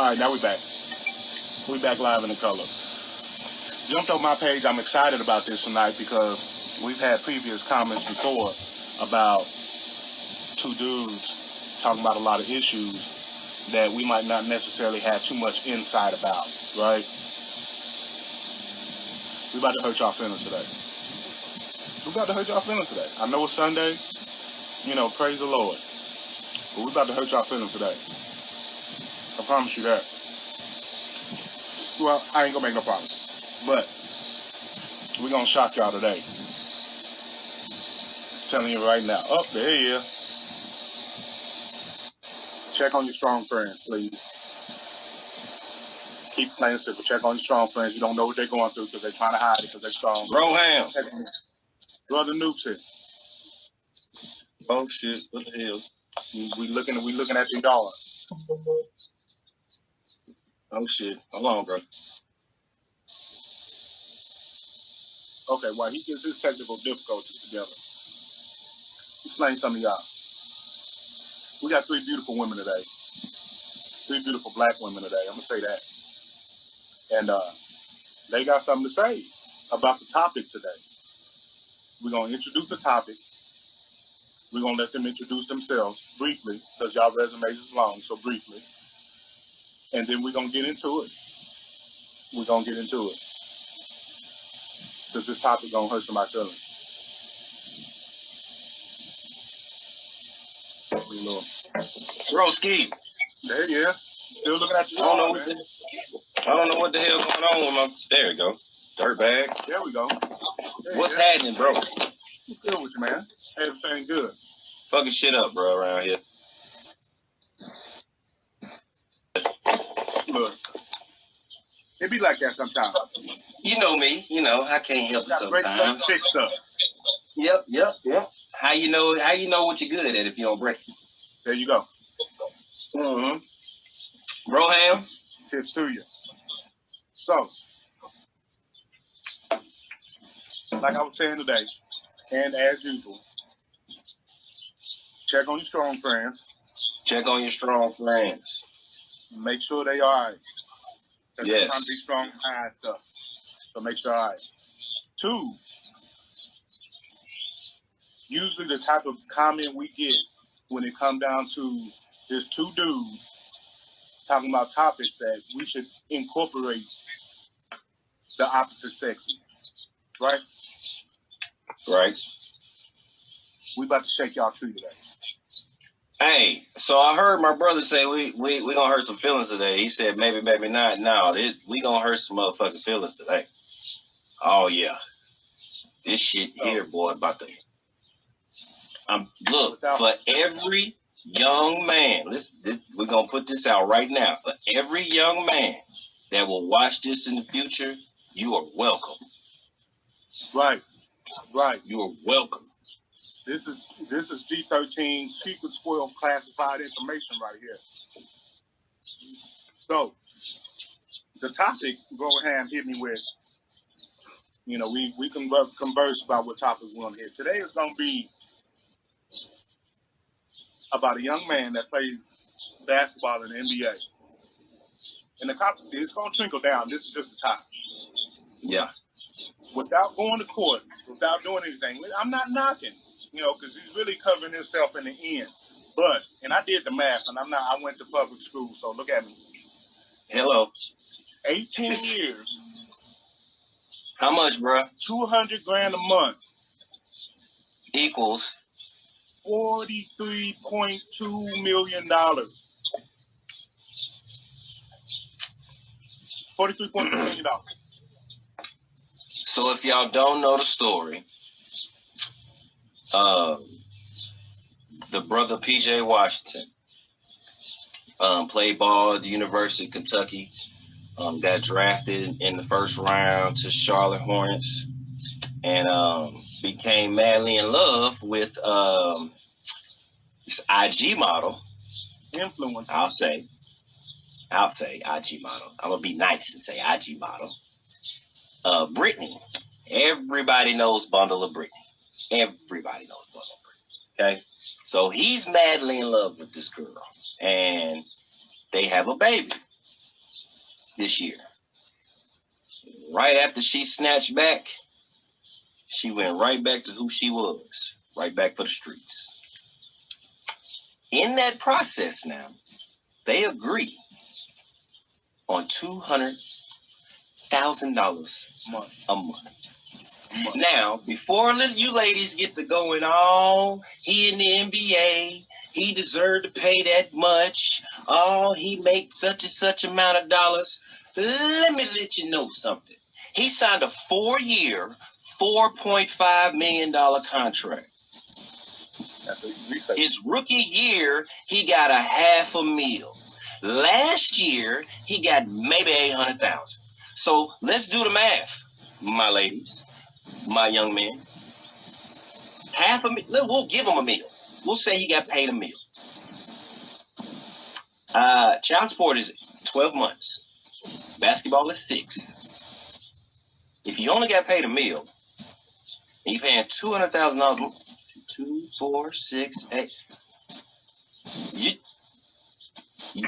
All right, now we back. We back live and in color. Jumped on my page. I'm excited about this tonight because we've had previous comments before about two dudes talking about a lot of issues that we might not necessarily have too much insight about, right? We about to hurt y'all feelings today. We about to hurt y'all feelings today. I know it's Sunday, you know, praise the Lord. But we about to hurt y'all feelings today. I promise you that. Well, I ain't gonna make no promise. But we're gonna shock y'all today. Telling you right now. Oh, there he is. Check on your strong friends, please. Keep playing simple. Check on your strong friends. You don't know what they're going through because they're trying to hide it because they're strong. Roham. Brother Noopsy. Oh shit! What the hell? We looking at the yard. Oh shit! Hold on, bro. Okay, while he gets his technical difficulties together, explain some of y'all. We got three beautiful women today. Three beautiful black women today. I'm gonna say that. And they got something to say about the topic today. We're gonna introduce the topic. We're gonna let them introduce themselves briefly, because y'all resumes is long, so briefly. And then we're gonna get into it. We're gonna get into it. Because this topic gonna hurt somebody's feelings. Broski. There he is. Still looking at you. I don't know what the hell going on with my. There we go. Dirt bag. There we go. What's happening, bro? What's good with you, man? Everything good. Fucking shit up, bro, around here. Look, it be like that sometimes. You know me. You know I can't help it sometimes. Fix stuff. Yep. How you know what you're good at if you don't break it? There you go. Mm-hmm. Roham. Tips to you. So, like I was saying today, and as usual, check on your strong friends. Check on your strong friends. Make sure they all right. Yes. They're trying to be strong behind stuff. So make sure all right. 2, usually the type of comment we get when it comes down to there's two dudes talking about topics that we should incorporate the opposite sex in. Right? Right. We about to shake y'all tree today. Hey, so I heard my brother say we gonna hurt some feelings today. He said maybe not. No, we gonna hurt some motherfucking feelings today. Oh yeah, this shit here, boy, about to. Look, for every young man, we're gonna put this out right now. For every young man that will watch this in the future, you are welcome. Right. You are welcome. This is G13 secret spoiled classified information right here. So the topic Roham hit me with, you know, we can converse about what topic we want to hit. Today is gonna be about a young man that plays basketball in the NBA. And the topic is gonna trickle down. This is just the topic. Yeah. Without going to court, without doing anything, I'm not knocking. You know, because he's really covering himself in the end. But, and I did the math, and I went to public school, so look at me. Hello. 18 years. How much, bro? $200,000 a month. Equals $43.2 million. $43.2 million. So if y'all don't know the story, the brother P.J. Washington played ball at the University of Kentucky, got drafted in the first round to Charlotte Hornets, and became madly in love with this IG model. Influence. I'll say IG model. I'm going to be nice and say IG model. Brittany. Everybody knows Bundle of Brittany. Everybody knows Bundle of Brittany. Okay? So he's madly in love with this girl. And they have a baby. this year. Right after she snatched back, she went right back to who she was, right back for the streets. In that process now, they agree on $200,000 a month. Now, before you ladies get to going on, he in the NBA, he deserved to pay that much. Oh, he makes such and such amount of dollars. Let me let you know something. He signed a 4-year, $4.5 million contract. His rookie year, he got $500,000. Last year, he got maybe $800,000. So let's do the math, my ladies. My young man, $500,000. We'll give him $1 million. We'll say he got paid $1 million. Child support is 12 months. Basketball is 6. If you only got paid $1 million, and you paying $200,000, 2, 4, 6, 8,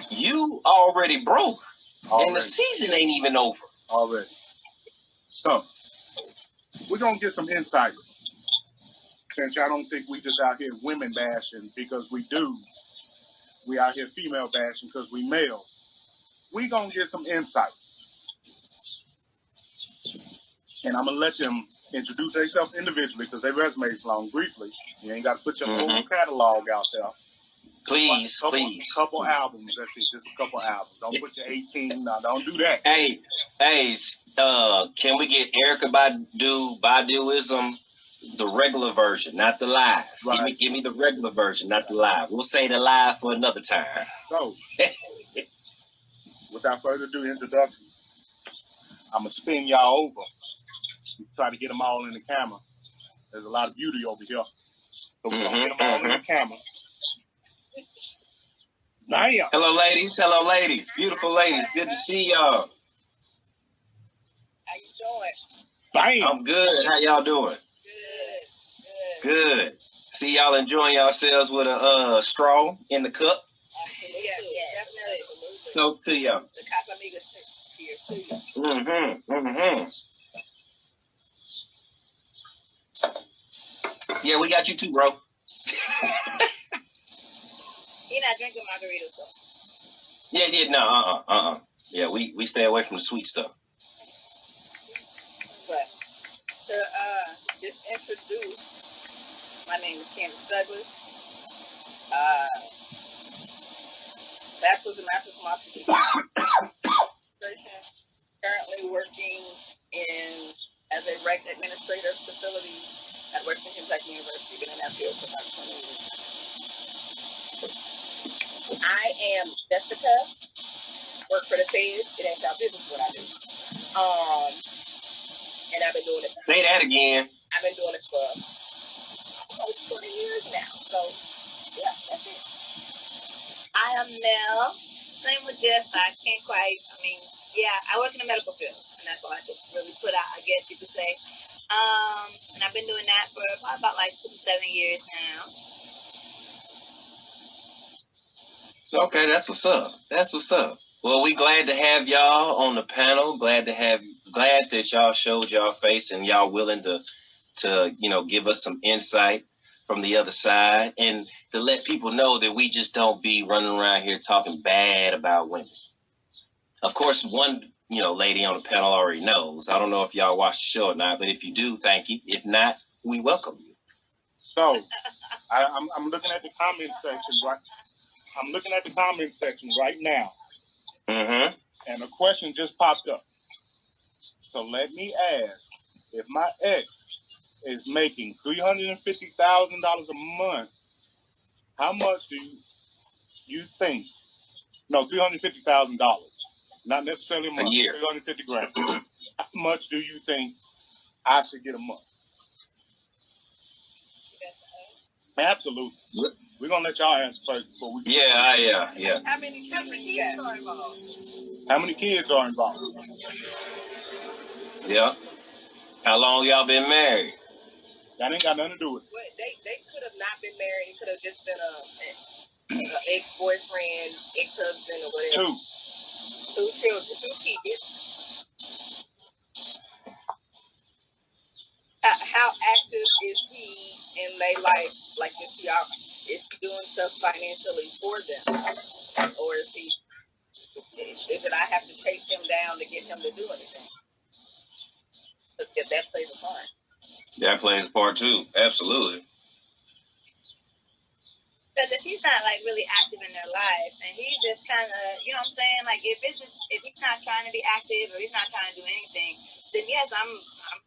you already broke, and the season ain't even over. Already. So we're gonna get some insight. Since y'all don't think we just out here women bashing because we do. We out here female bashing because we male. We gonna get some insight. And I'm gonna let them introduce themselves individually because their resume is long. Briefly, you ain't got to put your whole catalog out there. Please. Couple albums. That's it. Just a couple albums. Don't put your 18. No, don't do that. Hey, can we get Erykah Baduism, the regular version, not the live? Right. Give me the regular version, not the live. We'll say the live for another time. So, without further ado, introductions. I'm gonna spin y'all over. Try to get them all in the camera. There's a lot of beauty over here. So we're gonna get them all in the camera. Damn. Hello, ladies. Beautiful ladies. Good to see y'all. How you doing? Bam. I'm good. How y'all doing? Good. See y'all enjoying yourselves with a straw in the cup. Absolutely. Yeah, definitely. Close to y'all. The Casamigos here to you. Yeah, we got you too, bro. You're not drinking margaritas, though. Yeah, no, Yeah, we stay away from the sweet stuff. But to just introduce, my name is Candace Douglas. Bachelor's and Master's Philosophy. Currently working as a rec administrator facility at Western Kentucky University. Been in that field for about 20 years. I am Jessica, work for the feds. It ain't y'all business what I do. And I've been doing it. Say that again. I've been doing it for almost 20 years now. So, yeah, that's it. I am Nell. Same with Jess. I can't quite, I work in the medical field. And that's all I could really put out, I guess you could say. And I've been doing that for probably about 6 to 7 years now. Okay, that's what's up. Well, we glad to have y'all on the panel. Glad that y'all showed y'all face and y'all willing to give us some insight from the other side and to let people know that we just don't be running around here talking bad about women. Of course, one lady on the panel already knows. I don't know if y'all watch the show or not, but if you do, thank you. If not, we welcome you. So, I'm looking at the comment section, right? I'm looking at the comment section right now. And a question just popped up. So let me ask, if my ex is making $350,000 a month, how much do you think? No, $350,000. Not necessarily a month. A year. $350,000. How much do you think I should get a month? Absolutely. We're going to let y'all answer first before we... Yeah. How many kids are involved? How many kids are involved? Yeah. How long y'all been married? That ain't got nothing to do with it. Well, they could have not been married. It could have just been an ex-boyfriend, ex-husband, or whatever. 2 children, 2 kids. How active is he in their life? Like, is he doing stuff financially for them, or is it I have to chase him down to get him to do anything? If that plays a part. That plays a part too. Absolutely. Because if he's not like really active in their life, and he's just kind of, you know what I'm saying? Like if he's not trying to be active or he's not trying to do anything, then yes, I'm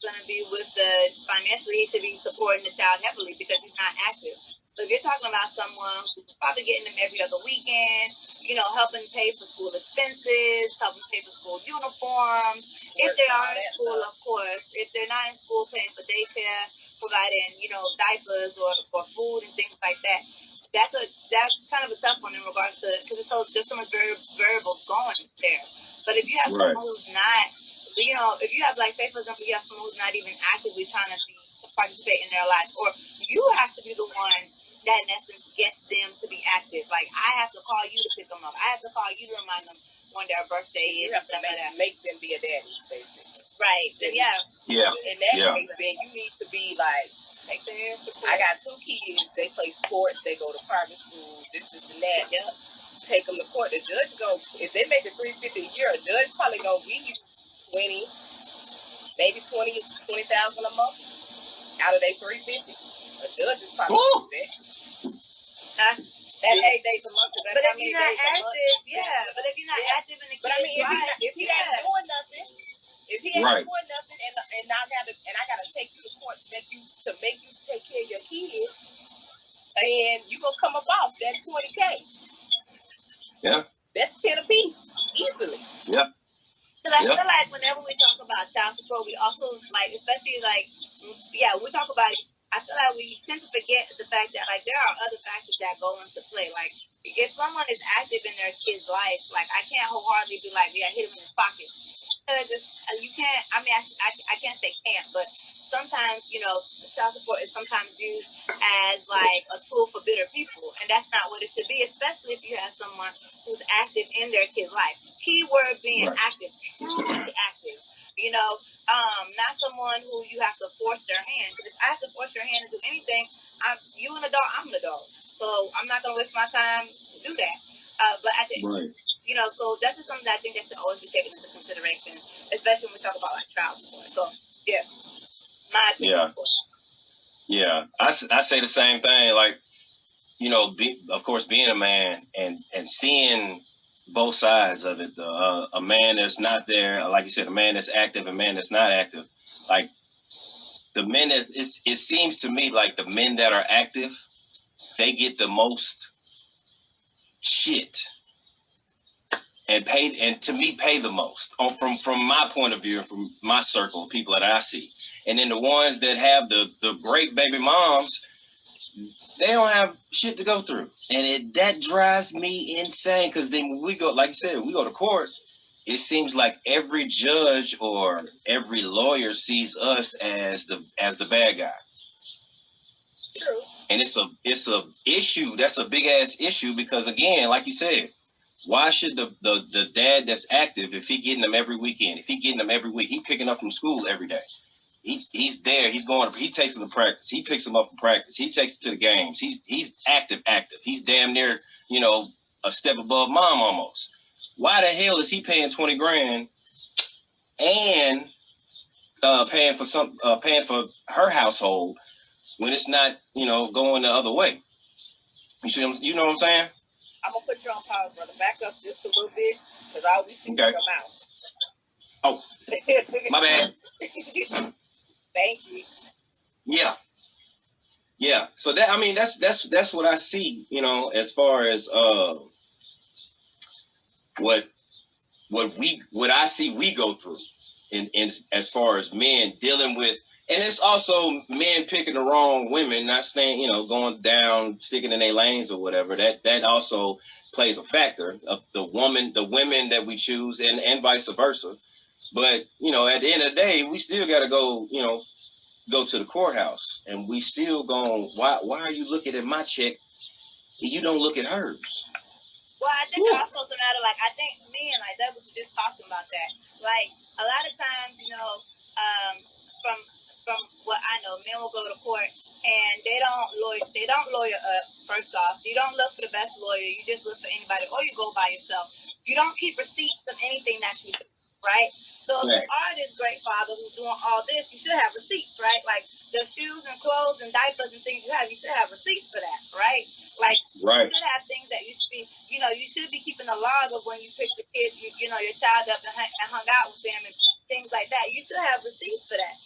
gonna be with the financially. He should be supporting the child heavily because he's not active. So if you're talking about someone who's probably getting them every other weekend, you know, helping pay for school expenses, helping pay for school uniforms. If they are in school, of course. If they're not in school, paying for daycare, providing, you know, diapers or food and things like that. That's kind of a tough one in regards to, because there's so much variables going there. But if you have someone who's not, you know, if you have, like, say for example, you have someone who's not even actively trying to participate in their life, or you have to be the one that in essence gets them to be active. Like, I have to call you to pick them up. I have to call you to remind them when their birthday is. You have to make them be a daddy, basically. Right. Yeah. In that case, then you need to be like, I got 2 kids. They play sports. They go to private school. This and that. Yep. Take them to court. The judge if they make it $350 a year, a judge probably gonna give you 20, maybe 20,000 a month out of their $350. A judge is probably gonna do that. That's 8 days a month. But if you're not active, But if you're not active in the kid's life, if he ain't doing nothing. If he ain't doing nothing, and I gotta take you to court to make you take care of your kids, and you gonna come about that $20K. Yeah. That's 10 apiece, easily. Yeah. Because I feel like whenever we talk about child support, we also, like, especially like, when we talk about it, I feel like we tend to forget the fact that, like, there are other factors that go into play. Like, if someone is active in their kid's life, like, I can't wholeheartedly be like, yeah, hit him in his pocket. You can't, I mean, I can't say can't, but sometimes, you know, child support is sometimes used as like a tool for bitter people, and that's not what it should be, especially if you have someone who's active in their kid's life. Keyword being active, truly active, you know, not someone who you have to force their hand, because if I have to force your hand to do anything, you an adult, I'm an adult, so I'm not going to waste my time to do that, but I think, you know, so that's just something that I think that should always be taken into consideration, especially when we talk about like child support. So, my opinion. Yeah, I say the same thing. Like, you know, of course, being a man and seeing both sides of it. A man that's not there, like you said, a man that's active, a man that's not active. Like the men that it seems to me like the men that are active, they get the most shit. And to me, pay the most from my point of view, from my circle of people that I see. And then the ones that have the great baby moms, they don't have shit to go through. And that drives me insane, because then when we go, like you said, we go to court, it seems like every judge or every lawyer sees us as the bad guy. True. And it's a issue. That's a big ass issue, because again, like you said, why should the dad that's active, if he getting them every weekend, if he getting them every week, he picking up from school every day, he's there, he takes them to practice, he picks them up from practice, he takes them to the games, he's active, he's damn near, you know, a step above mom almost. Why the hell is he paying $20,000 and paying for her household when it's not, you know, going the other way? You know what I'm saying? I'm going to put you on pause, brother. Back up just a little bit, because I always see your mouth. Oh, my bad. Thank you. Yeah. So that's what I see, you know, as far as what I see we go through in as far as men dealing with. And it's also men picking the wrong women, not staying, you know, going down, sticking in their lanes or whatever. That also plays a factor of the women that we choose, and vice versa. But, you know, at the end of the day, we still got to go to the courthouse, and we still going, why are you looking at my check and you don't look at hers? Well, I think it also doesn't matter, like, I think me and like that was just talking about that. Like a lot of times, from what I know, men will go to court and they don't lawyer up. First off, you don't look for the best lawyer. You just look for anybody, or you go by yourself. You don't keep receipts of anything that you do, right? So if you are this great father who's doing all this, you should have receipts, right? Like the shoes and clothes and diapers and things you should have receipts for that, right? Like you should have things that you should be, you should be keeping a log of when you picked the kid, your child up and hung out with them and things like that. You should have receipts for that.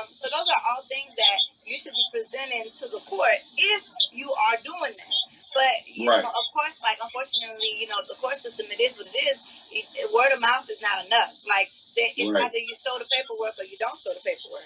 So those are all things that you should be presenting to the court if you are doing that. But of course, like unfortunately, the court system, it is what it is. Word of mouth is not enough. Like it's either you show the paperwork or you don't show the paperwork.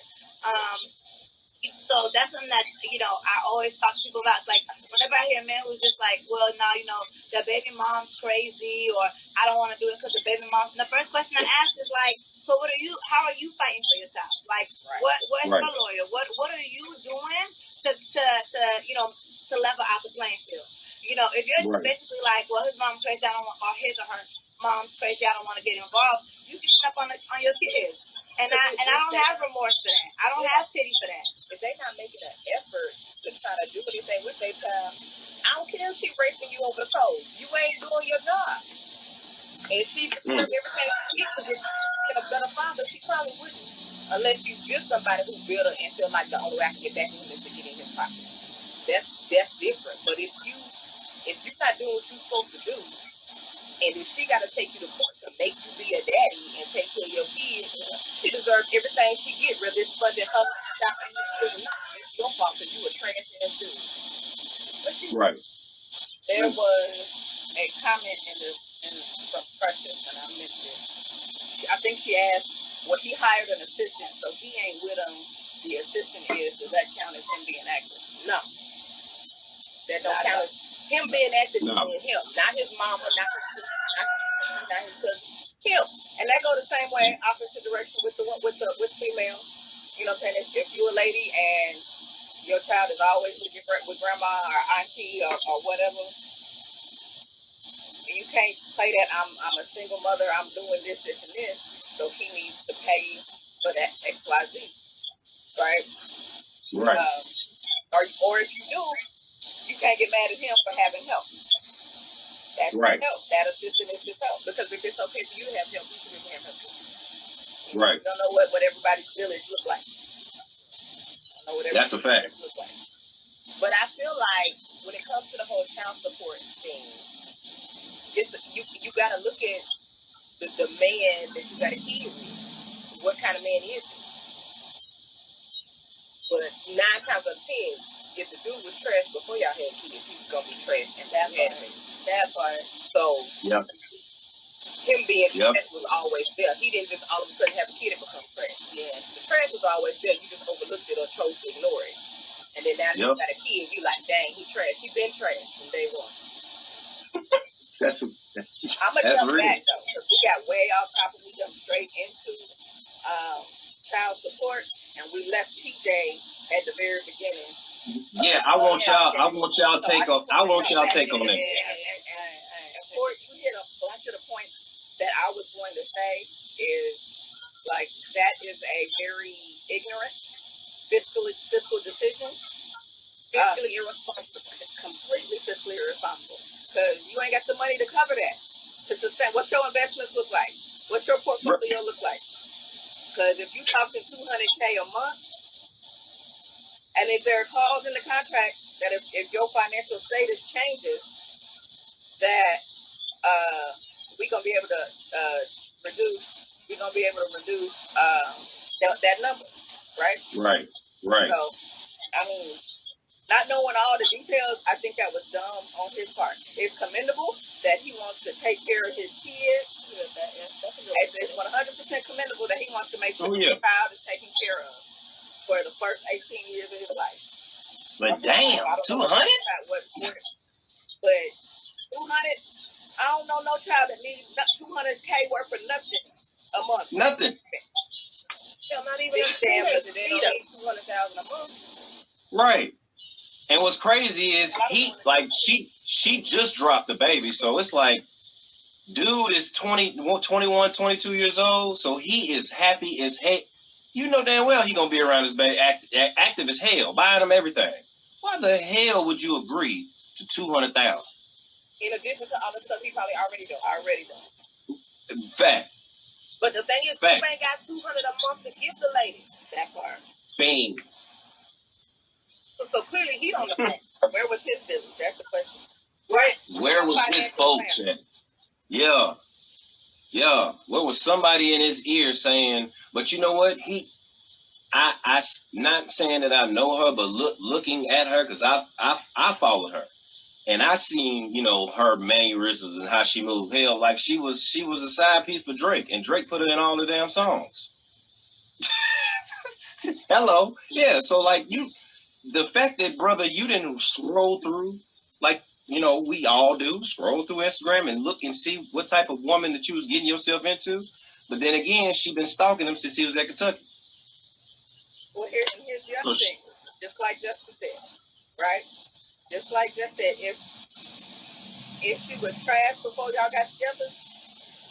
So that's something that I always talk to people about. Like whenever I hear a man who's just like, well, no, the baby mom's crazy, or I don't want to do it because the baby mom. The first question I ask is like, so how are you fighting for your child? Like where's your lawyer? What are you doing to level out the playing field? If you're basically like, well, his mom's crazy, I don't want, or his or her mom's crazy, I don't want to get involved. You can step on your kids. And I don't have remorse for that. I don't have pity for that. If they're not making an effort to try to do anything with their child, I don't care if she's racing you over the coals. You ain't doing your job. And she deserves everything she gets to get a better father. She probably wouldn't. Unless she's just somebody who built her and feel like the only way I can get that human is to get in his pocket. That's different. But if you're not doing what you're supposed to do, and if she got to take you to court to make you be a daddy and take care of your kids, she deserves everything she gets, whether it's funding her shopping or not. It's your fault because you a trash ass dude. But there was a comment from Precious, and I missed it. I think she asked, well, he hired an assistant, so he ain't with him. The assistant does that count as him being active? No. That don't count as him being active, him, not his mama, not his sister, not his cousin, him. And that go the same way, opposite direction with females. You know what I'm saying? If you're a lady and your child is always with grandma or auntie or whatever, you can't play that I'm a single mother, I'm doing this and this, so he needs to pay for that XYZ, right? Or if you do, you can't get mad at him for having help. That's help. That assistant is his help. Because if it's okay for you to have help, you should have help too. You don't know what everybody's village look like. That's a fact. Look like. But I feel like when it comes to the whole child support thing, you got to look at the man that you got a kid with. What kind of man is he? But 9 times out of 10, if the dude was trash before y'all had kids, he was gonna be trash, and that part. So him being trash was always there. He didn't just all of a sudden have a kid and become trash. Yeah, the trash was always there. You just overlooked it or chose to ignore it. And then now you got a kid, you like, dang, he trash. He been trash from day one. I'm gonna jump back though, because we got way off topic. We jumped straight into child support, and we left TJ at the very beginning. Yeah, I want y'all take on that. And Ford, you hit a bunch of the points that I was going to say is like that is a very ignorant fiscal decision, fiscally irresponsible, completely fiscally irresponsible, because you ain't got the money to cover that, to sustain. What your investments look like? What your portfolio look like? Because if you talking $200K a month, and if there are clauses in the contract that if your financial status changes, that we're gonna be able to reduce that number, right? Right. So, I mean, not knowing all the details, I think that was dumb on his part. It's commendable that he wants to take care of his kids. It's 100% commendable that he wants to make sure his child is taken care of for the first 18 years of his life. But damn, 200? But 200, I don't know no child that needs $200K worth of nothing a month. Nothing. Hell, not even a damn $200,000 a month. Right. And what's crazy is she just dropped the baby, so it's like Dude is 21, 22 years old, so he is happy as heck. You know damn well he gonna be around his baby active as hell, buying him everything. Why the hell would you agree to $200,000? In addition to all the stuff he probably already done. Fact. But the thing is, you ain't got $200 a month to give the lady. That part. Bang. So clearly he don't know. Where was his business? That's the question. Where was his folks at? Yeah. What was somebody in his ear saying? But you know what? I not saying that I know her, but looking at her, because I followed her, and I seen her mannerisms and how she moved. Hell, like she was a side piece for Drake, and Drake put her in all the damn songs. Hello, yeah. So like the fact that brother, you didn't scroll through like we all do, scroll through Instagram and look and see what type of woman that you was getting yourself into. But then again, she been stalking him since he was at Kentucky. Well, here's the other thing. Just like Justin said, right? Just like Justin said, if she was trash before y'all got together,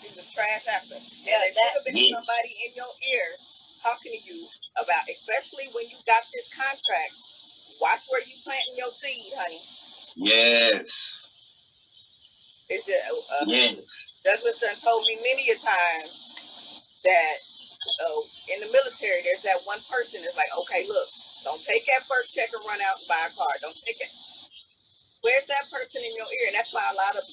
she was trash after. Yeah, that could have been somebody in your ear talking to you about, especially when you got this contract. Watch where you planting your seed, honey. Yes. Yes. Douglas done told me many a time that in the military, there's that one person that's like, okay, look, don't take that first check and run out and buy a car. Don't take it. Where's that person in your ear? And that's why a lot of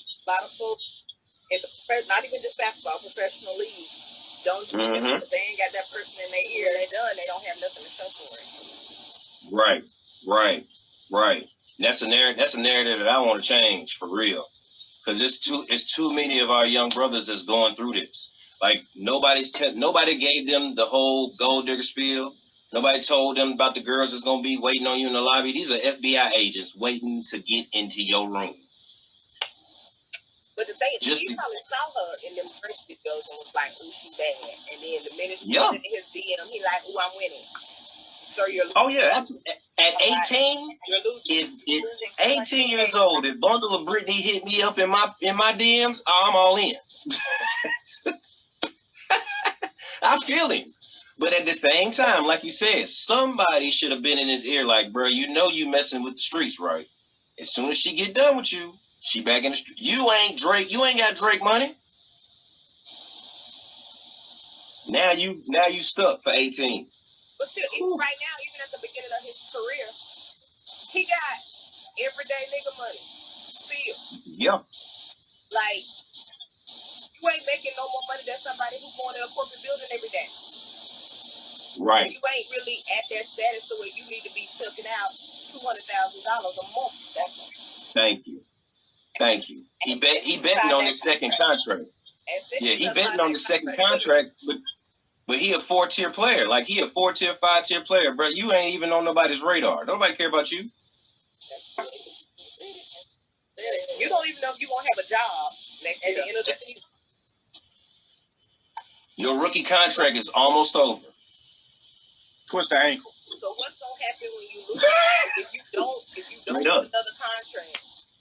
folks in the not even just basketball, professional leagues don't do it because they ain't got that person in their ear. They done. They don't have nothing to show for it. Right. That's a narrative that I want to change for real, because it's too many of our young brothers that's going through this. Like nobody gave them the whole gold digger spiel. Nobody told them about the girls that's gonna be waiting on you in the lobby. These are FBI agents waiting to get into your room. But the thing is, he probably saw her in them first videos and was like, "Ooh, she bad." And then the minute she went into his DM, he like, "Ooh, I'm winning." So you're losing. Oh yeah, at 18, if 18 years old, if Bundle of Brittany hit me up in my DMs, I'm all in. I feel him. But at the same time, like you said, somebody should have been in his ear like, bro, you messing with the streets, right? As soon as she get done with you, she back in the street. You ain't Drake. You ain't got Drake money. Now you stuck for 18. But still, even right now, even at the beginning of his career, he got everyday nigga money. Still. Yeah. Like, you ain't making no more money than somebody who's going in a corporate building every day. Right. So you ain't really at that status to where you need to be chucking out $200,000 a month. Thank you. He betting on his second contract. Yeah, he betting on the second contract, but he a 4-tier player. Like he a 4-tier, 5-tier player, bro. You ain't even on nobody's radar. Nobody care about you. You don't even know if you won't have a job at the end of the season. Your rookie contract is almost over. Twist the ankle. So what's gonna happen when you lose? if you don't get another contract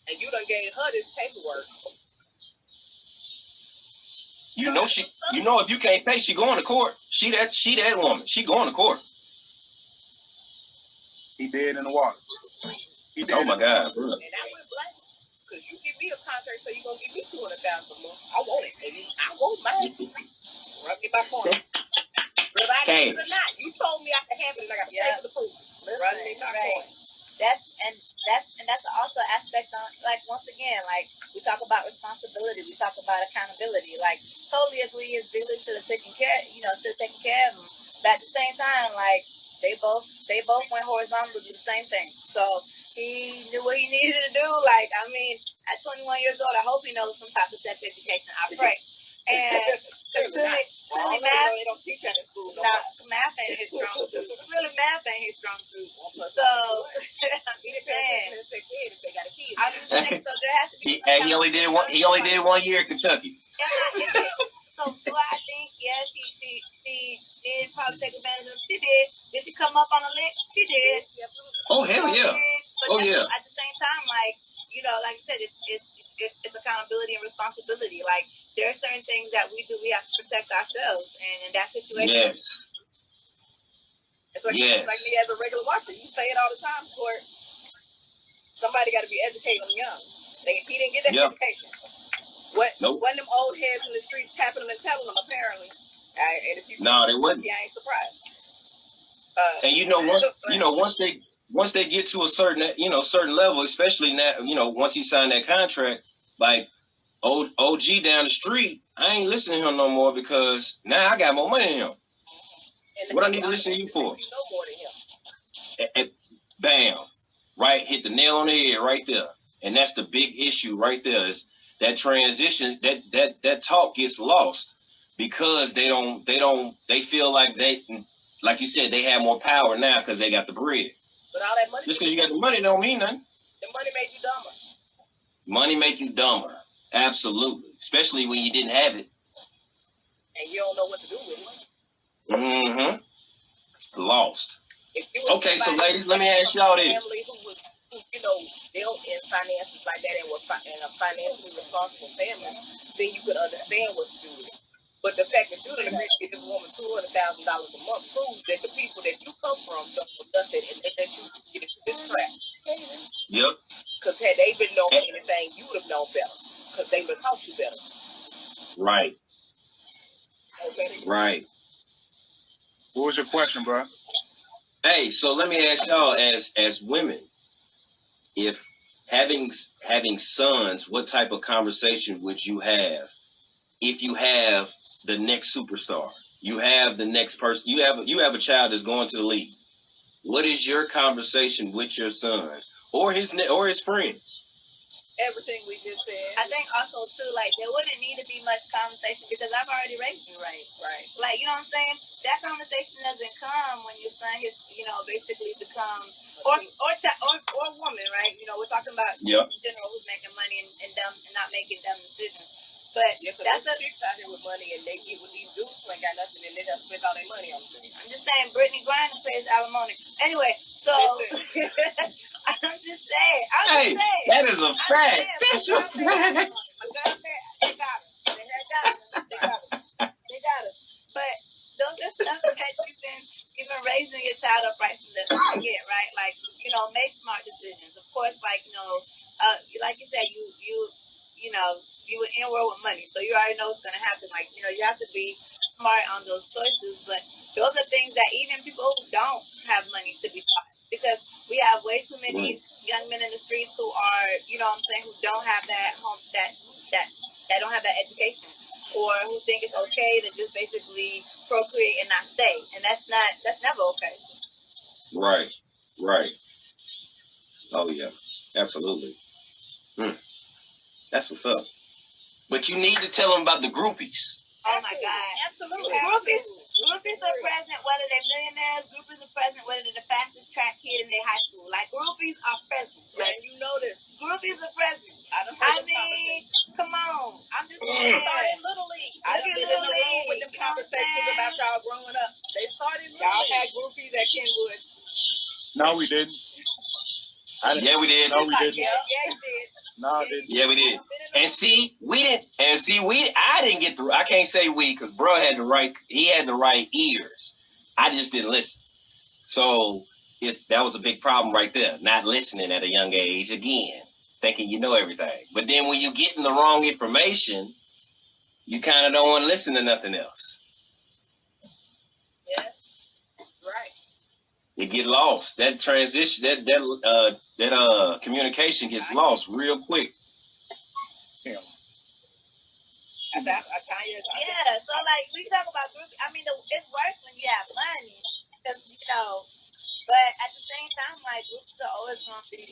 and you done gave her this paperwork? If you can't pay, she going to court. She that woman. She going to court. He dead in the water. Oh my God, bro. And I wouldn't blame him, because you give me a contract, so you gonna give me $200,000 a month. I want it. I want mine. Rub me my corner. Whether I get it or not, you told me I could have it, and I got to pay for the proof. Rub me my corner. That's also an aspect on, like, once again, like, we talk about responsibility, we talk about accountability. Like, totally agree his dealer should have taken care of him. But at the same time, like, they both went horizontal to do the same thing. So he knew what he needed to do. Like, I mean, at 21 years old, I hope he knows some type of sex education. I pray. And really math, they don't teach that in school. Math ain't his strong suit. Really, math ain't his strong suit. So, I'm just saying. So there has to be. He only did 1 year in Kentucky. So do I think yes, she did probably take advantage of it? She did. Did she come up on a lick? She did. Oh hell yeah. But at the same time, like, like you said, it's accountability and responsibility. Like, there are certain things that we do. We have to protect ourselves, and in that situation, yes. It's like, Yes. like me as a regular watcher. You say it all the time, Court. Somebody got to be educating them young. He didn't get that education. Nope. One of them old heads in the streets tapping them and telling them, apparently. And if you they wouldn't. I ain't surprised. And once they get to a certain level, especially now, once he signed that contract, like OG down the street, I ain't listening to him no more because now I got more money than him. What I need to listen to you for? You know more than him. Bam, right, hit the nail on the head right there, and that's the big issue right there is that transition. That talk gets lost because they feel like like you said, they have more power now because they got the bread. But all that money, just because you got the money don't mean nothing. The money made you dumber. Money make you dumber, absolutely, especially when you didn't have it and you don't know what to do with it. Mm-hmm. Lost. Okay, so ladies, let me ask y'all this. Family who was, built in finances like that and was in a financially responsible family, then you could understand what to do with it. But the fact that you're going to get this woman $200,000 a month proves that the people that you come from don't know nothing and that you get into this trap. Yep. Because had they been knowing anything, you would have known better. Because they would have taught you better. Right. Okay. Right. What was your question, bro? Hey, so let me ask y'all, as women, if having sons, what type of conversation would you have if you have the next superstar? You have the next person. You have a child that's going to the league. What is your conversation with your son or his friends? Everything we just said. I think also too, like there wouldn't need to be much conversation because I've already raised you right. Right. Like, you know what I'm saying? That conversation doesn't come when your son basically becomes or woman, right? We're talking about in general who's making money and not making dumb decisions. But that's a chicks out here with money and they get with these dudes who ain't got nothing and they just spend all their money on them. I'm just saying Brittany Griner pays alimony. Anyway, so I'm just saying. That is a fact. That's a fact. They got us. But those are stuff that you've been even raising your child up right from the get, right? Like, make smart decisions. Of course, like you said, you were in world with money, so you already know what's gonna happen. Like, you have to be smart on those choices. But those are things that even people who don't have money to be taught. Because we have way too many young men in the streets who are, who don't have that home, that don't have that education, or who think it's okay to just basically procreate and not stay, and that's never okay. Right. Oh yeah, absolutely. That's what's up. But you need to tell them about the groupies. Oh my God, absolutely. Groupies are present whether they're millionaires. Groupies are present whether they're the fastest track kid in their high school. Like, groupies are present. Right? And you know this. Groupies are present. I mean, come on. I'm just saying. They started Little League. I done been in the room with them conversations about y'all growing up. They started Little League. Y'all had groupies at Kenwood. No, we didn't. Yeah, we did. No, we didn't. Yeah, you did. No, I didn't. Yeah, we did. And see, I didn't get through. I can't say we because bro had the right ears. I just didn't listen. So that was a big problem right there. Not listening at a young age again, thinking you know everything. But then when you getting the wrong information, you kind of don't want to listen to nothing else. Yeah, right. It get lost. That transition, that communication gets lost real quick. Yeah. Yeah, so like we talk about groups. I mean, it's worse when you have money, because But at the same time, like groups are always going to be.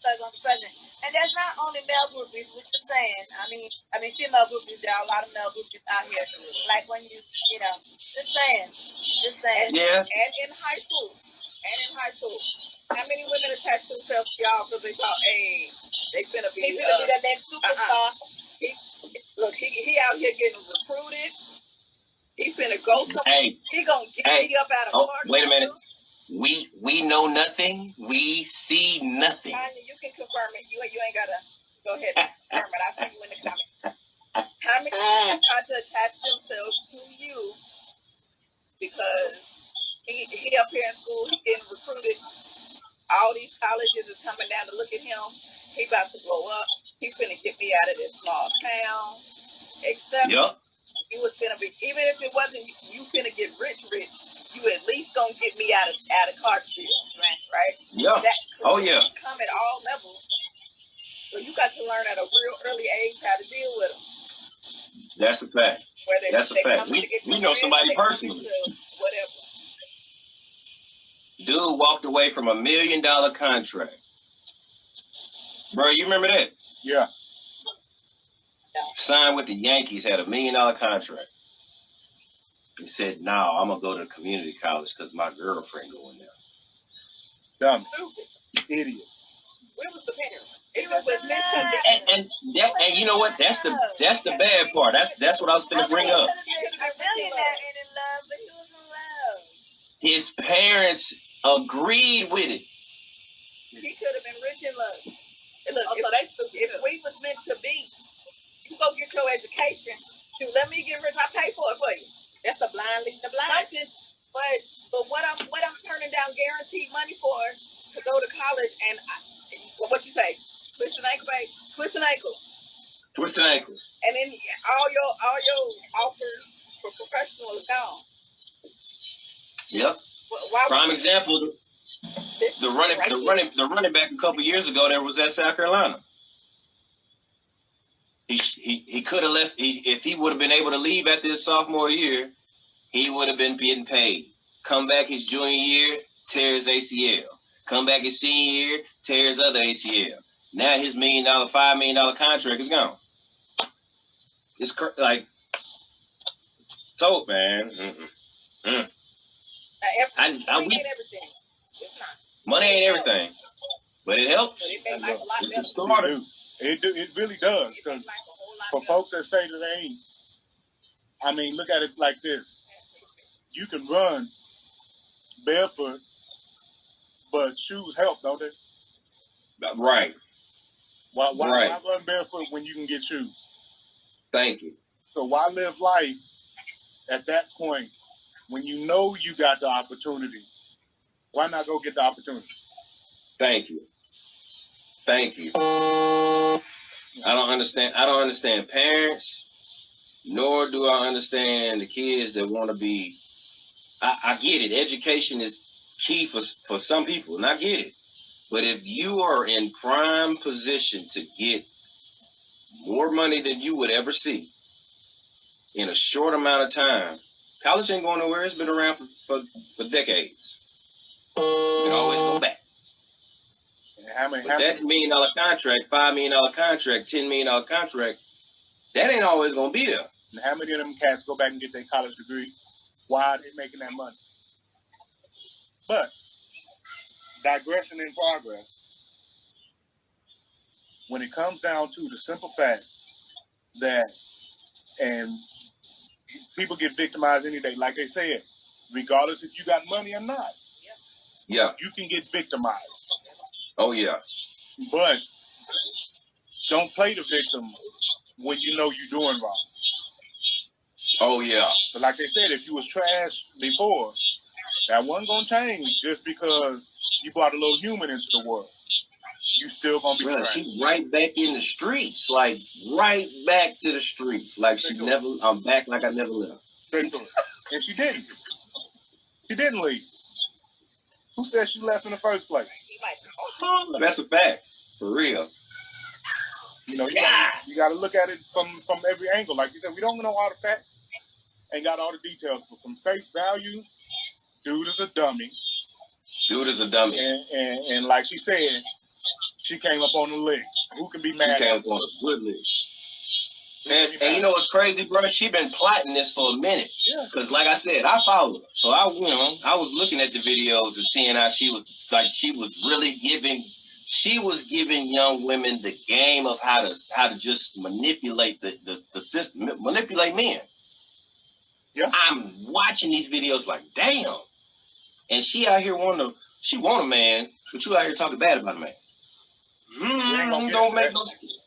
Going to be present, and there's not only male groupies. Which you're saying. I mean, female groupies. There are a lot of male groupies out here. Like when just saying. Yeah. And in high school. How many women attach themselves to y'all because they thought, hey, they finna be that next superstar? He out here getting recruited. He finna go somewhere. Hey. He gonna get me up out of Clark. Wait a minute. We know nothing. We see nothing. You can confirm it. You ain't gotta go ahead and confirm it. I'll see you in the comments. How many people try to attach themselves to you because he up here in school, he getting recruited. All these colleges is coming down to look at him. He about to blow up. He finna get me out of this small town. Except he was finna be, even if it wasn't you finna get rich, you at least gonna get me out of Clarksville, right? Yeah. Oh yeah. Come at all levels. So you got to learn at a real early age how to deal with them. That's a fact. That's a fact. We know somebody personally. Whatever. Dude walked away from $1 million contract. Bro, you remember that? Yeah. Signed with the Yankees, had $1 million contract. He said, "No, I'm gonna go to community college because my girlfriend going there." Dumb. Idiot. Where was the parents? It was meant to and you know what? That's the bad part. That's what I was gonna bring up. His parents agreed with it. He could have been rich in love. Look, if we was meant to be, you go get your education. Dude, let me get rich. I pay for it for you. That's a blind leading the blind. But what I'm turning down guaranteed money for to go to college and what you say? Twist an ankle, babe. Twist an ankle. Twist an ankles. And then all your offers for professional is gone. Yep. Prime example. The running back a couple years ago that was at South Carolina. He could have left. If he would have been able to leave after his sophomore year, he would have been getting paid. Come back his junior year, tear his ACL. Come back his senior year, tear his other ACL. Now his $5 million contract is gone. It's like, so man. Money ain't everything. It's not. Money ain't everything, but it helps. It's a starter. It really does. Because for folks that say that they ain't, I mean, look at it like this: you can run barefoot, but shoes help, don't they? Right. Why run barefoot when you can get shoes? Thank you. So why live life at that point when you know you got the opportunity? Why not go get the opportunity? Thank you. I don't understand parents, nor do I understand the kids that want to be. I get it. Education is key for some people, and I get it. But if you are in prime position to get more money than you would ever see in a short amount of time, college ain't going nowhere. It's been around for decades. You can always go back. That $1 million contract, $5 million contract, $10 million contract, that ain't always going to be there. And how many of them cats go back and get their college degree while they're making that money? But, digression in progress, when it comes down to the simple fact that, and people get victimized any day, like they said, regardless if you got money or not. Yeah. You can get victimized. Oh, yeah. But don't play the victim when you know you're doing wrong. Oh, yeah. But like they said, if you was trash before, that wasn't going to change just because you brought a little human into the world. You still going to be trash. She's right back in the streets. Like, right back to the streets. Like, I'm back like I never left. Straight to it. And she didn't. She didn't leave. Who said she left in the first place? That's a fact. For real. You know, you got to look at it from every angle. Like you said, we don't know all the facts, ain't got all the details. But from face value, dude is a dummy. And like she said, she came up on the leg. Who can be mad? She came up on a good leg. And you know what's crazy, bro? She been plotting this for a minute. Yeah. Cause like I said, I follow her. So I was looking at the videos and seeing how she was giving young women the game of how to just manipulate the system, manipulate men. Yeah. I'm watching these videos like, damn. And she out here want a man, but you out here talking bad about a man. Don't make no sense.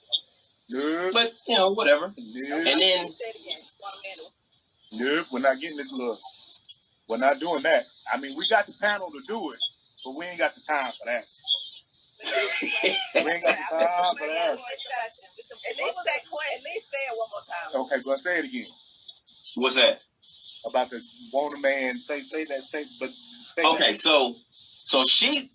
Nope. But you know, whatever. Nope. And then Nope. We're not getting this look. We're not doing that. I mean, we got the panel to do it, but we ain't got the time for that. We ain't got the time for that. At least say it one more time. Okay, go say it again. what's that? About the want a man. Say that. Say Okay, that. so she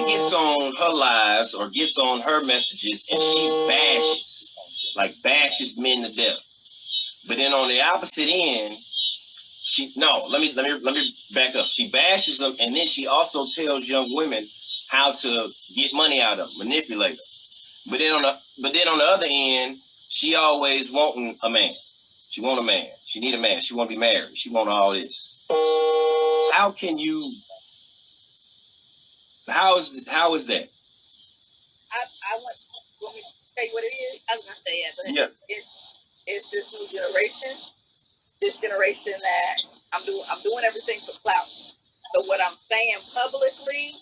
gets on her lives or gets on her messages and she bashes men to death. But then on the opposite end, let me back up. She bashes them, and then she also tells young women how to get money out of them, manipulate them. But then on the other end, she always wanting a man. She want a man. She need a man. She want to be married. She want all this. How can you? How is that? I want me to tell you what it is. I was gonna say it, but Yeah. It's this new generation. This generation that I'm doing everything for clout. So what I'm saying publicly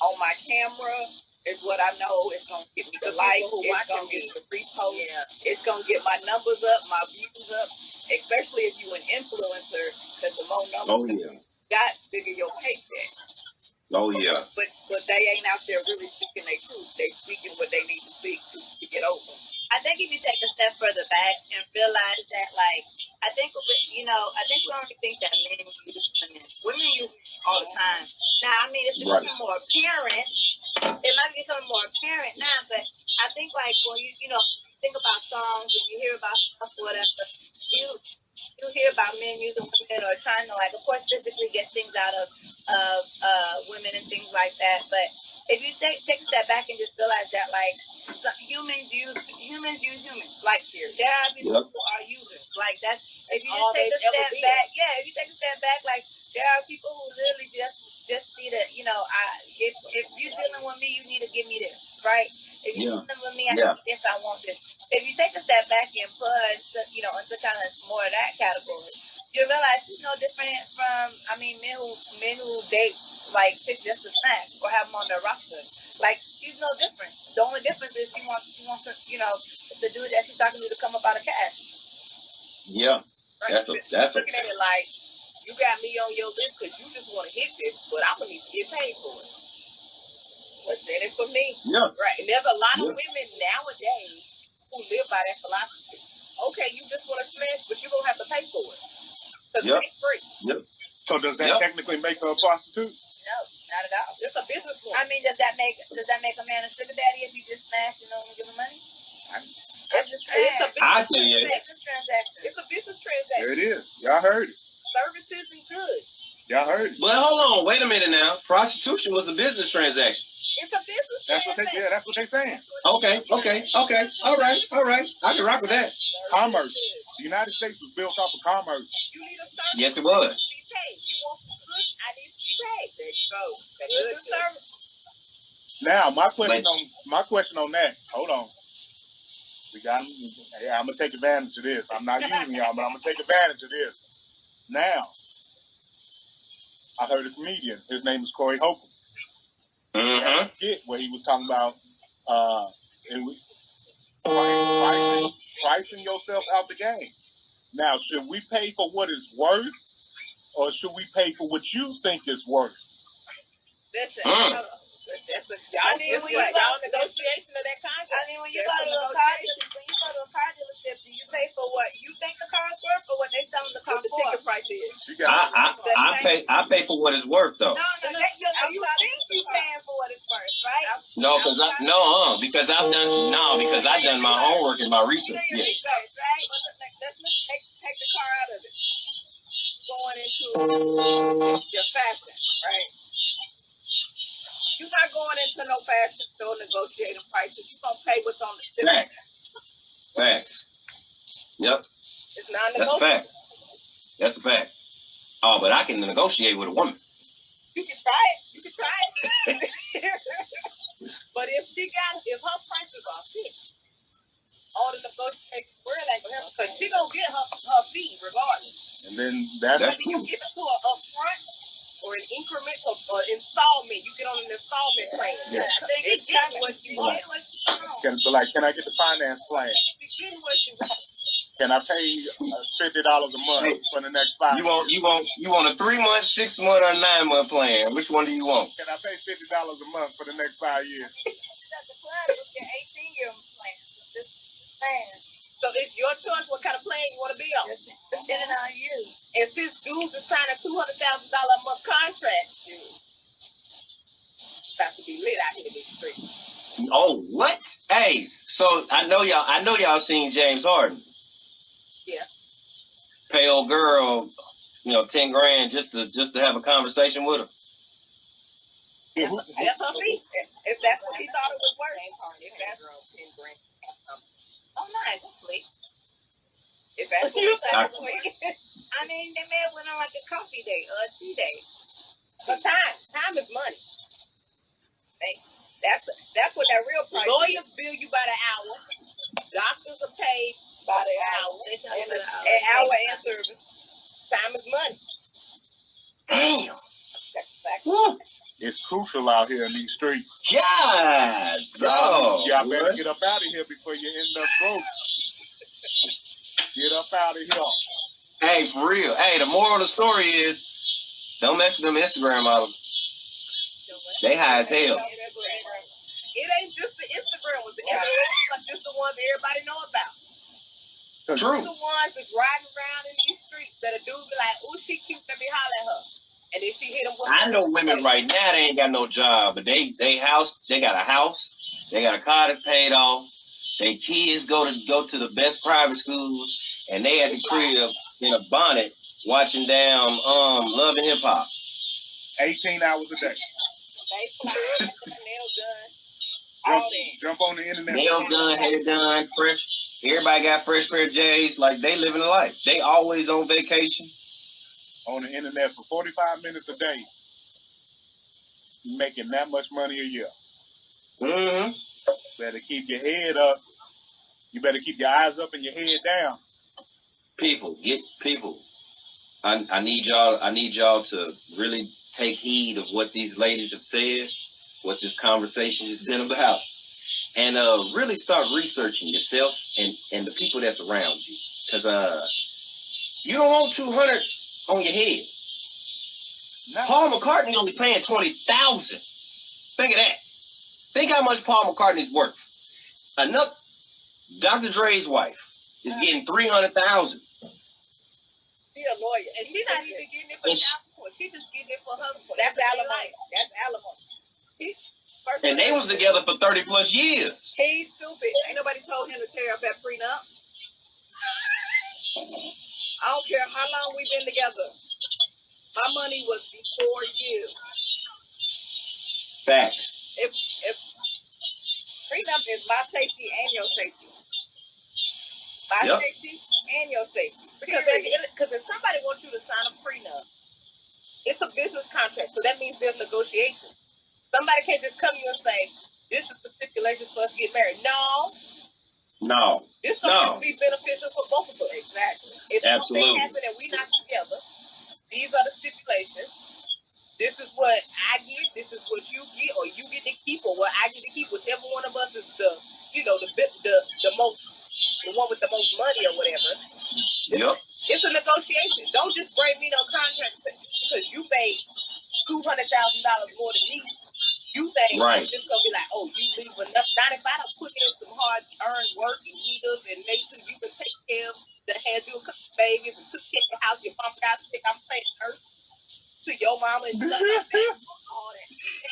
on my camera is what I know is gonna get me the likes, it's gonna get the repost, it's gonna get my numbers up, my views up, especially if you an influencer, because the more numbers you got, bigger your paycheck. Oh yeah. But they ain't out there really speaking their truth. They speaking what they need to speak to get over. I think if you take a step further back and realize that, like, I think we only think that men use women. Women use all the time. Now, I mean, it's becoming more apparent. It might be becoming more apparent now, but I think, like, when you think about songs, when you hear about stuff, whatever, you hear about men using women or trying to, like, of course, physically get things out of women and things like that. But if you take a step back and just realize that, like, humans use humans. Like, there are people who are users. Like, that's, if you just take a step back, if you take a step back, like, there are people who literally just need to, if you're dealing with me, you need to give me this, right? If you're dealing with me, I need this, I want this. If you take a step back and put, into kind of more of that category, you realize she's no different from, men who date, like, pick just a snack or have them on their roster. Like, she's no different. The only difference is she wants the dude that she's talking to come up out of cash. Yeah. Right? That's looking at it like, you got me on your list because you just want to hit this, but I'm going to need to get paid for it. What's in it for me? Yeah. Right. And there's a lot of women nowadays who live by that philosophy. Okay, you just want to smash, but you're going to have to pay for it. Because it ain't free. Yep. So does that technically make her a prostitute? No, not at all. It's a business woman. I mean, does that make a man a sugar daddy if you just smash and don't give him money? I say yes. It's a business transaction. There it is. Y'all heard it. Services and goods. Y'all heard it. Well, hold on. Wait a minute now. Prostitution was a business transaction. It's a business transaction. That's what they're saying. Okay. All right. I can rock with that. Commerce. The United States was built off of commerce. You need a service. Yes, it was. You want some goods? I need to be paid. There you go. Good service. Now, my question on that. Hold on. I'm gonna take advantage of this. I'm not using y'all, but I'm gonna take advantage of this. Now, I heard a comedian. His name is Corey Holcomb. He had a skit where he was talking about pricing yourself out the game. Now, should we pay for what it's worth, or should we pay for what you think it's worth? Listen, y'all negotiation of that contract. I mean, when you go to a car dealership, do you pay for what you think the car's worth or what they selling the car for? The ticket price is. I pay for what it's worth though. No, you think you paying for what it's worth, right? Because I've done my homework and my research. Yeah. Right? Let's take the car out of it. Going into your fashion, right? You're not going into no fashion store negotiating prices. You're going to pay what's on the tip. Facts. Yep. It's non-negotiable. That's a fact. Oh, but I can negotiate with a woman. You can try it. But if her prices are fixed, all the negotiation world ain't going to help her because she going to get her fee regardless. And then that's true. You give it to her up front or an increment or installment. You get on an installment plan. Yeah. I think it's kind of what you want. and be like, can I get the finance plan? Can I pay $50 a month for the next 5 years? You want a 3 month, 6 month, or 9 month plan? Which one do you want? Can I pay $50 a month for the next 5 years? That's the plan with your 18-year plan. So it's your choice what kind of plan you want to be on. Depending on you. And since dudes are signing $200,000 a month contracts, about to be lit out here in these streets. Oh, what? Hey, so I know y'all seen James Harden. Yeah. Pay old girl, $10 grand just to have a conversation with her. That's her fee. If that's what he thought it was worth. If that's $10 grand. Oh, nice. Sweet. If that's what you thought it was worth. I mean, they may have went on like a coffee date or a tea date. But time is money. That's what that real price. Lawyers bill you by the hour. Doctors are paid by the hour. An hour and service. Time is money. Damn. It's crucial out here in these streets. God, y'all better get up out of here before you end up broke. Get up out of here. Hey, for real. Hey, the moral of the story is, don't mess with them Instagram models. They high as hell. It ain't just the Instagram ones. It's just the ones everybody know about. True. The ones that's riding around in these streets that a dude be like, "Ooh, she cute, let me holler at her." And then she hit him with I know women right now, they ain't got no job, but they got a house, they got a car that's paid off, their kids go to the best private schools, and they at the crib in a bonnet watching damn Love and Hip Hop. 18 hours a day. nail gun. Jump on the internet. Nail done, hair done, fresh. Everybody got fresh pair of J's. Like, they living a life. They always on vacation. On the internet for 45 minutes a day, making that much money a year. Mm-hmm. Better keep your head up. You better keep your eyes up and your head down. People. I need y'all to really take heed of what these ladies have said, what this conversation has been about, and really start researching yourself and the people that's around you. Because you don't want 200 on your head. No. Paul McCartney only paying $20,000. Think of that. Think how much Paul McCartney's worth. Enough. Dr. Dre's wife is getting $300,000. She a lawyer, and she's not even getting it for child support. She just getting it for her. That's alimony. That's alimony. And they was together for 30 plus years. He's stupid. Ain't nobody told him to tear up that prenup. I don't care how long we've been together. My money was before you. Facts. If prenup is my safety and your safety. My safety and your safety. Because if somebody wants you to sign a prenup, it's a business contract, so that means there's negotiation. Somebody can't just come to you and say, "This is the stipulations for us to get married." No. This is going to be beneficial for both of us. Exactly. If something happens and we're not together, these are the stipulations. This is what I get. This is what you get, or you get to keep, or what I get to keep. Whichever one of us is the one with the most money or whatever. Yep. It's a negotiation. Don't just bring me no contract because you made $200,000 more than me. You think it's just gonna be like, oh, you leave enough. Not if I don't put in some hard earned work and years and make sure you can take care of the had you a couple babies and took care of the house, your mom got sick, I'm paying nurse to your mama and stuff like that. All that.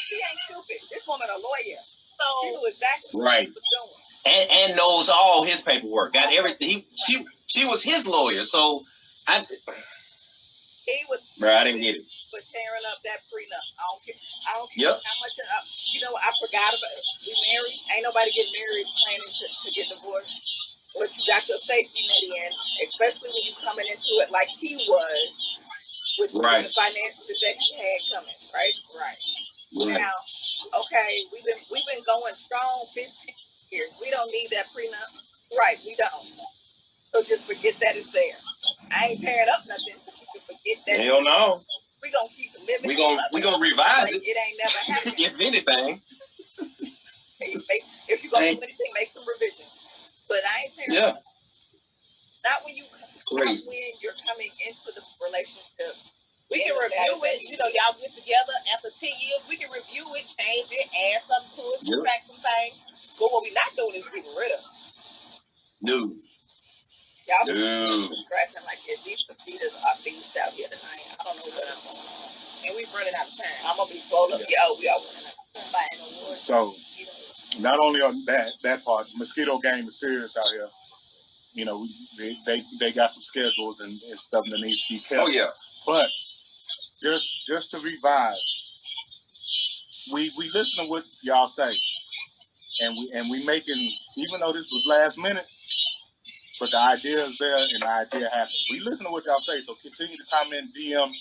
She ain't stupid. This woman a lawyer. So she knew exactly what she was doing. And knows all his paperwork. Got everything. She was his lawyer, so he was I didn't get it. For tearing up that prenup. I don't care how much. I forgot about it. We married. Ain't nobody getting married planning to get divorced. But you got your safety net in, especially when you coming into it like he was with the finances that he had coming. Right. Now, okay, we've been going strong 15 years. We don't need that prenup. Right, we don't. So just forget that it's there. I ain't tearing up nothing. You can forget that. Hell no. We gonna keep living. We gonna revise it. It ain't never happened. If anything. If you go through anything, make some revisions. But I ain't saying not when you're coming into the relationship. We can review it. You know, y'all get together after 10 years. We can review it, change it, add something to it, subtract some things. But what we're not doing is getting rid of. No. Y'all scratching like this. These mosquitoes are beast out here tonight. I don't know what I'm going on. And we're running out of time. I'm gonna be swollen up. Yeah, we are running out of time. So, not only on that part, mosquito game is serious out here. You know, they got some schedules and stuff that needs to be kept. Oh yeah. But just to revive, we listen to what y'all say, and we making, even though this was last minute, but the idea is there and the idea happened. We listen to what y'all say, so continue to comment, DM,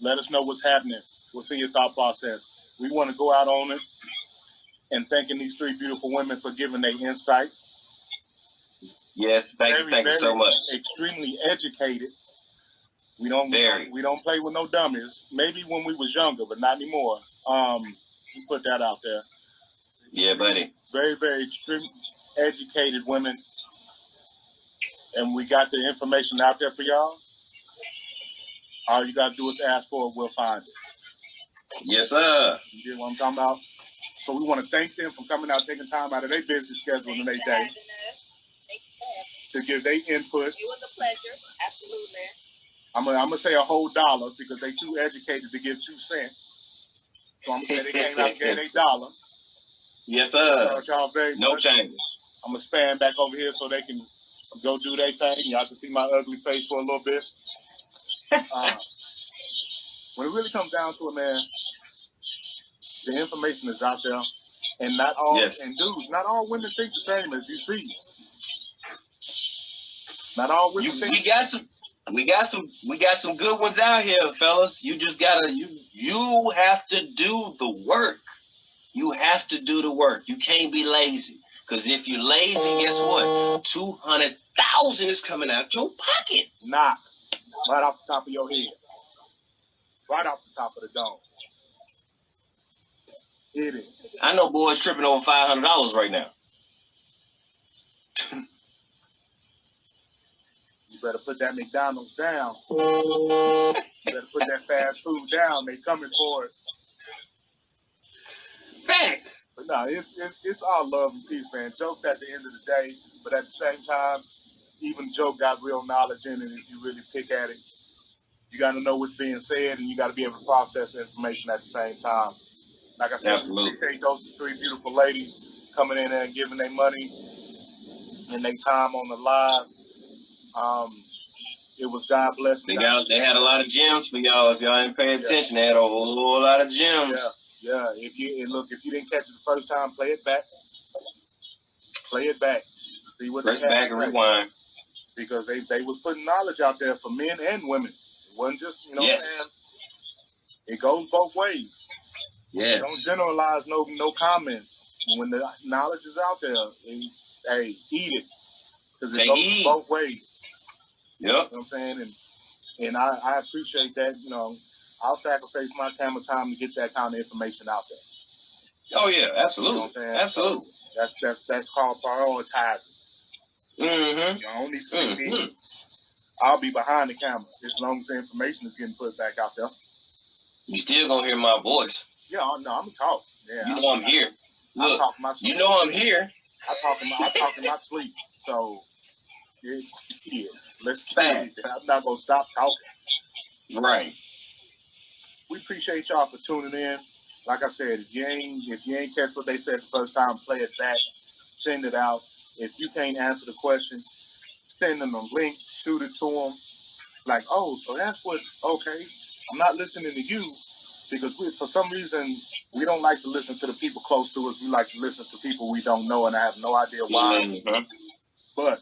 let us know what's happening, what's in your thought process. We want to go out on it and thanking these three beautiful women for giving their insight. Yes, thank you so much. Extremely educated. We don't play with no dummies. Maybe when we was younger, but not anymore. We put that out there. Yeah, buddy. Very, very extremely educated women. And we got the information out there for y'all. All you got to do is ask for it. We'll find it. Yes, sir. You get what I'm talking about? So we want to thank them for coming out, taking time out of their busy schedule and their day to give their input. It was a pleasure. Absolutely. I'm gonna say a whole $1 because they too educated to give 2 cents. So I'm gonna say they came out and gave $1. Yes, sir. Y'all very no much. changes. I'm gonna span back over here so they can go do their thing. Y'all can see my ugly face for a little bit. When it really comes down to it, man, the information is out there, and not all and dudes, not all women think the same as you see. Not all women think. We got some good ones out here, fellas. You just gotta you have to do the work. You have to do the work. You can't be lazy. Because if you're lazy, guess what? 200,000 is coming out your pocket. Knock. Right off the top of your head. Right off the top of the dome. It is. I know boys tripping over $500 right now. You better put that McDonald's down. You better put that fast food down. They coming for it. Thanks. But no, it's all love and peace, man. Joke's at the end of the day, but at the same time, even joke got real knowledge in it if you really pick at it. You got to know what's being said, and you got to be able to process the information at the same time. Like I said, absolutely. We appreciate those 3 beautiful ladies coming in there and giving their money and their time on the live. It was God bless. They had a lot of gems for y'all. If y'all didn't pay attention, they had a whole lot of gems. Yeah. If you didn't catch it the first time, play it back. Play it back. See what press back and rewind. Because they was putting knowledge out there for men and women. It wasn't just, man, it goes both ways. Yes. Don't generalize no comments. When the knowledge is out there, hey, eat it. Because it goes both ways. Yep. You know what I'm saying? And I appreciate that. I'll sacrifice my camera time to get that kind of information out there. Oh yeah, absolutely. You know what I'm saying? Absolutely. So that's called prioritizing. Mm-hmm. You don't need to see me. I'll be behind the camera as long as the information is getting put back out there. You still gonna hear my voice. Yeah, no, I'm gonna talk. Yeah, you know I'm here. Look, you know I'm here. I talk in my sleep. So let's Fast. I'm not gonna stop talking. Right. We appreciate y'all for tuning in. Like I said, if you ain't catch what they said the first time, play it back, send it out. If you can't answer the question, send them a link, shoot it to them. Like, oh, so that's okay. I'm not listening to you because for some reason, we don't like to listen to the people close to us. We like to listen to people we don't know, and I have no idea why. Mm-hmm. But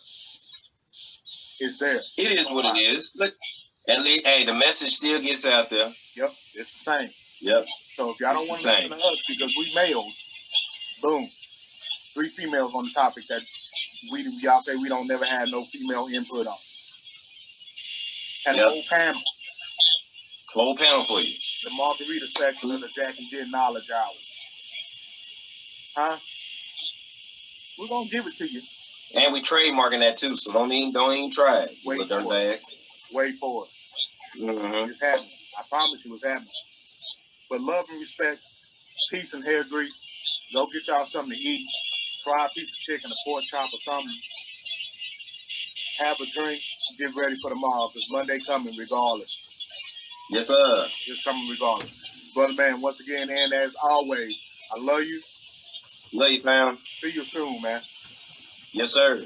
it's there. It is what it is. Look, at least, hey, the message still gets out there. Yep, it's the same. Yep. So if y'all don't want to listen to us because we males, boom, 3 females on the topic that y'all say we don't never have no female input on. And the whole panel for you. The Margarita section of the Jack and Jen Knowledge Hour. Huh? We're gonna give it to you. And we trademarking that too, so don't even try it. Wait little for it. dirtbag. Wait for it. Mm-hmm. It's happening. I promise you, it's happening. But love and respect, peace and hair grease. Go get y'all something to eat. Try a piece of chicken, a pork chop, or something. Have a drink. Get ready for tomorrow, because Monday coming regardless. Yes, sir. It's coming regardless. Brother man, once again, and as always, I love you. Love you, fam. See you soon, man. Yes, sir.